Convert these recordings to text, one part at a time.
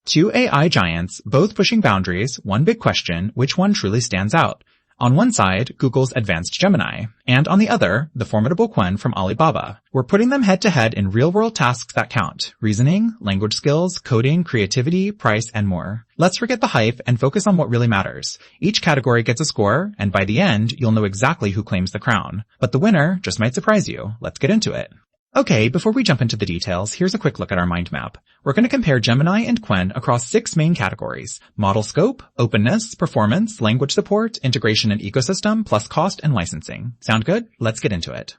Two AI giants, both pushing boundaries, one big question, which one truly stands out? On one side, Google's advanced Gemini, and on the other, the formidable Qwen from Alibaba. We're putting them head to head in real-world tasks that count: reasoning, language skills, coding, creativity, price, and more. Let's forget the hype and focus on what really matters. Each category gets a score, and by the end, you'll know exactly who claims the crown. But the winner just might surprise you. Let's get into it. Okay, before we jump into the details, here's a quick look at our mind map. We're going to compare Gemini and Qwen across 6 main categories: model scope, openness, performance, language support, integration and ecosystem, plus cost and licensing. Sound good? Let's get into it.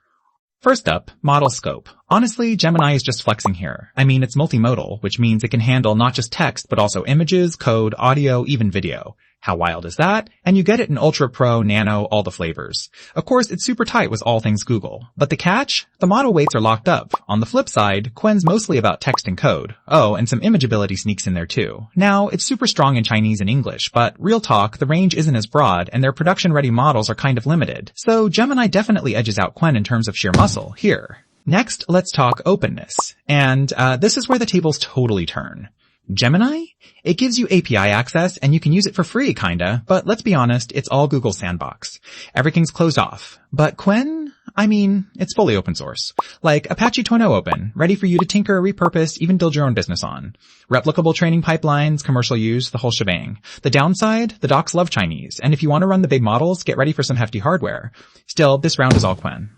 First up, model scope. Honestly, Gemini is just flexing here. I mean, it's multimodal, which means it can handle not just text, but also images, code, audio, even video. How wild is that? And you get it in Ultra Pro, Nano, all the flavors. Of course, it's super tight with all things Google. But the catch? The model weights are locked up. On the flip side, Qwen's mostly about text and code. Oh, and some image ability sneaks in there too. Now, it's super strong in Chinese and English, but real talk, the range isn't as broad, and their production-ready models are kind of limited. So Gemini definitely edges out Qwen in terms of sheer muscle, here. Next, let's talk openness. And this is where the tables totally turn. Gemini? It gives you API access and you can use it for free, kinda, but let's be honest, it's all Google's sandbox. Everything's closed off. But Qwen? I mean, it's fully open source. Like Apache 2.0 open, ready for you to tinker, repurpose, even build your own business on. Replicable training pipelines, commercial use, the whole shebang. The downside? The docs love Chinese, and if you want to run the big models, get ready for some hefty hardware. Still, this round is all Qwen.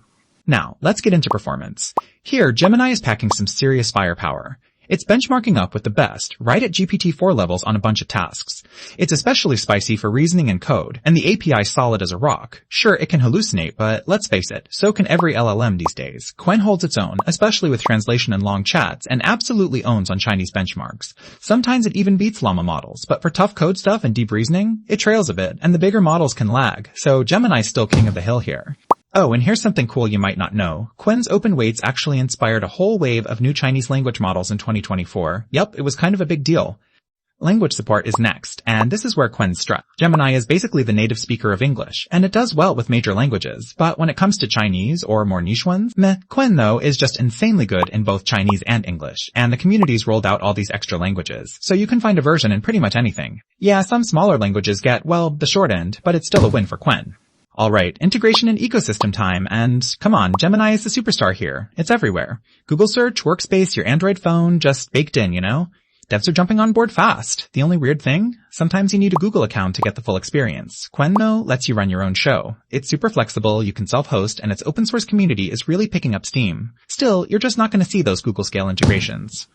Now, let's get into performance. Here, Gemini is packing some serious firepower. It's benchmarking up with the best, right at GPT-4 levels on a bunch of tasks. It's especially spicy for reasoning and code, and the API solid as a rock. Sure, it can hallucinate, but let's face it, so can every LLM these days. Qwen holds its own, especially with translation and long chats, and absolutely owns on Chinese benchmarks. Sometimes it even beats Llama models, but for tough code stuff and deep reasoning, it trails a bit, and the bigger models can lag, so Gemini's still king of the hill here. Oh, and here's something cool you might not know. Qwen's open weights actually inspired a whole wave of new Chinese language models in 2024. Yep, it was kind of a big deal. Language support is next, and this is where Qwen struck. Gemini is basically the native speaker of English, and it does well with major languages, but when it comes to Chinese, or more niche ones, meh. Qwen, though, is just insanely good in both Chinese and English, and the community's rolled out all these extra languages, so you can find a version in pretty much anything. Yeah, some smaller languages get, well, the short end, but it's still a win for Qwen. Alright, integration and ecosystem time, and come on, Gemini is the superstar here. It's everywhere. Google Search, Workspace, your Android phone, just baked in, you know? Devs are jumping on board fast. The only weird thing? Sometimes you need a Google account to get the full experience. Qwen, though, lets you run your own show. It's super flexible, you can self-host, and its open source community is really picking up steam. Still, you're just not going to see those Google scale integrations.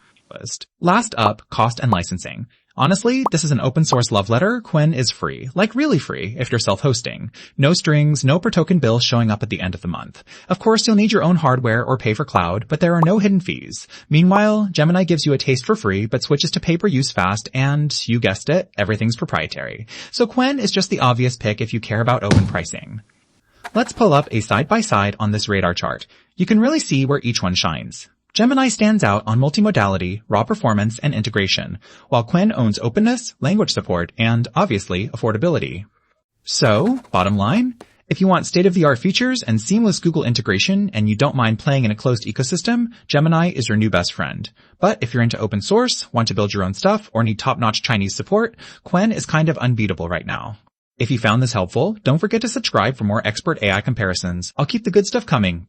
Last up, cost and licensing. Honestly, this is an open source love letter. Qwen is free. Like really free, if you're self-hosting. No strings, no per token bills showing up at the end of the month. Of course, you'll need your own hardware or pay for cloud, but there are no hidden fees. Meanwhile, Gemini gives you a taste for free, but switches to pay-per-use fast, and, you guessed it, everything's proprietary. So Qwen is just the obvious pick if you care about open pricing. Let's pull up a side-by-side on this radar chart. You can really see where each one shines. Gemini stands out on multimodality, raw performance, and integration, while Qwen owns openness, language support, and, obviously, affordability. So, bottom line, if you want state-of-the-art features and seamless Google integration and you don't mind playing in a closed ecosystem, Gemini is your new best friend. But if you're into open source, want to build your own stuff, or need top-notch Chinese support, Qwen is kind of unbeatable right now. If you found this helpful, don't forget to subscribe for more expert AI comparisons. I'll keep the good stuff coming.